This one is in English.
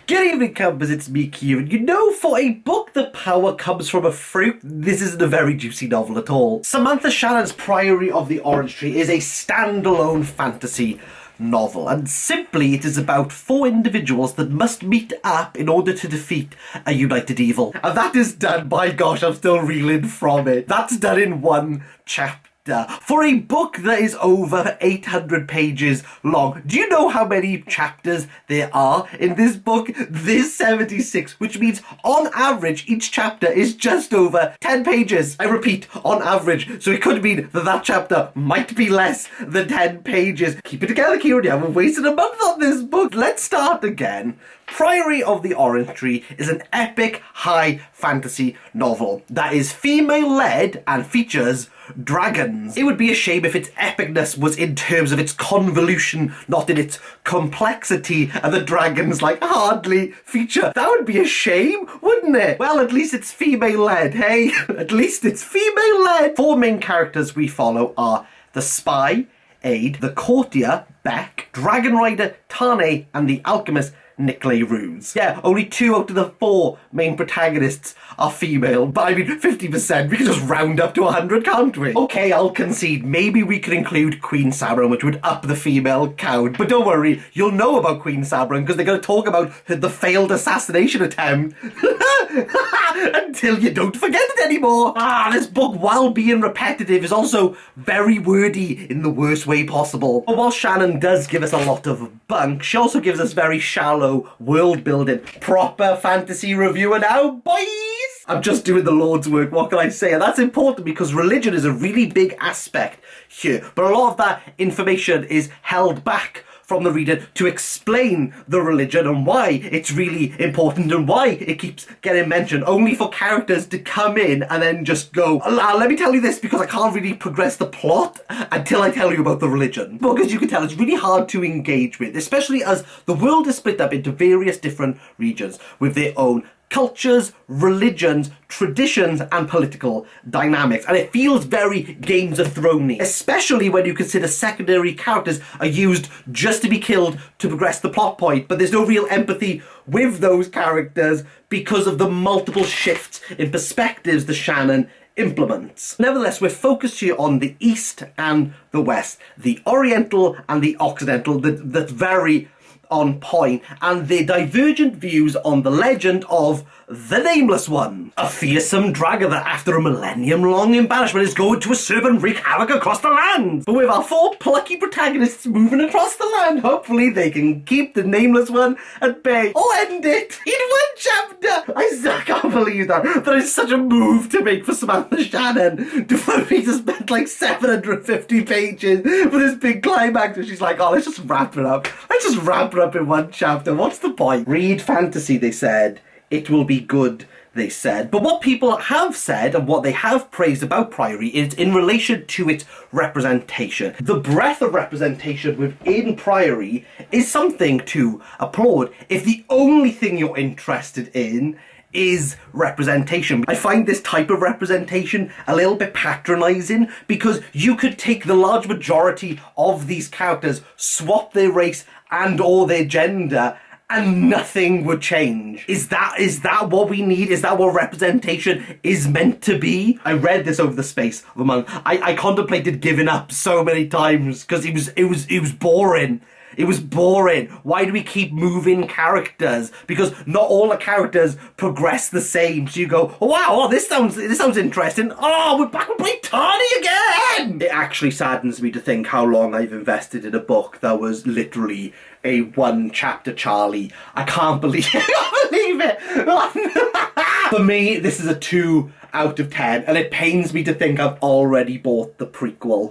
Good evening, Cumbers, it's me, Kieran. You know, for a book the power comes from a fruit, this isn't a very juicy novel at all. Samantha Shannon's Priory of the Orange Tree is a standalone fantasy novel, and simply it is about four individuals that must meet up in order to defeat a united evil. And that is done, by gosh, I'm still reeling from it. That's done in one chapter. For a book that is over 800 pages long. Do you know how many chapters there are in this book? There's 76, which means on average each chapter is just over 10 pages. I repeat, on average. So it could mean that that chapter might be less than 10 pages. Keep it together, Kieran. You haven't wasted a month on this book. Let's start again. Priory of the Orange Tree is an epic high fantasy novel that is female-led and features dragons. It would be a shame if its epicness was in terms of its convolution, not in its complexity, and the dragons hardly feature. That would be a shame, wouldn't it? Well, at least it's female-led, hey? At least it's female-led. Four main characters we follow are the spy, Aid, the courtier, Beck, dragon rider, Tane, and the alchemist, Nicolay Ruse. Yeah, only 2 out of the 4 main protagonists are female, but I mean 50%, we can just round up to 100, can't we? Okay, I'll concede, maybe we could include Queen Sabran, which would up the female count, but don't worry, you'll know about Queen Sabran because they're going to talk about the failed assassination attempt until you don't forget it anymore. This book, while being repetitive, is also very wordy in the worst way possible. But while Shannon does give us a lot of bunk, she also gives us very shallow world building. Proper fantasy reviewer now, boys! I'm just doing the Lord's work, what can I say? And that's important because religion is a really big aspect here. But a lot of that information is held back from the reader to explain the religion and why it's really important and why it keeps getting mentioned, only for characters to come in and then just go, let me tell you this because I can't really progress the plot until I tell you about the religion. But as you can tell, it's really hard to engage with, especially as the world is split up into various different regions with their own cultures, religions, traditions, and political dynamics. And it feels very Games of Thrones-y, especially when you consider secondary characters are used just to be killed to progress the plot point, but there's no real empathy with those characters because of the multiple shifts in perspectives the Shannon implements. Nevertheless, we're focused here on the East and the West, the Oriental and the Occidental, that's very on point, and the divergent views on the legend of the Nameless One, a fearsome dragon that after a millennium-long banishment is going to usurp and wreak havoc across the land. But with our 4 plucky protagonists moving across the land, hopefully they can keep the Nameless One at bay, or end it in one chapter. I still can't believe that. That is such a move to make for Samantha Shannon, for me to spend 750 pages for this big climax, and she's like, oh, let's just wrap it up. Let's just wrap it up in one chapter. What's the point? Read fantasy, they said. It will be good, they said. But what people have said and what they have praised about Priory is in relation to its representation. The breadth of representation within Priory is something to applaud if the only thing you're interested in is representation. I find this type of representation a little bit patronizing because you could take the large majority of these characters, swap their race and or their gender, and nothing would change. Is that what we need? Is that what representation is meant to be? I read this over the space of a month. I contemplated giving up so many times because it was boring. It was boring. Why do we keep moving characters? Because not all the characters progress the same. So you go, oh, wow, this sounds interesting. Oh, we're back with Brittany again. It actually saddens me to think how long I've invested in a book that was literally a 1-chapter Charlie. I can't believe it. For me, this is a 2 out of 10, and it pains me to think I've already bought the prequel.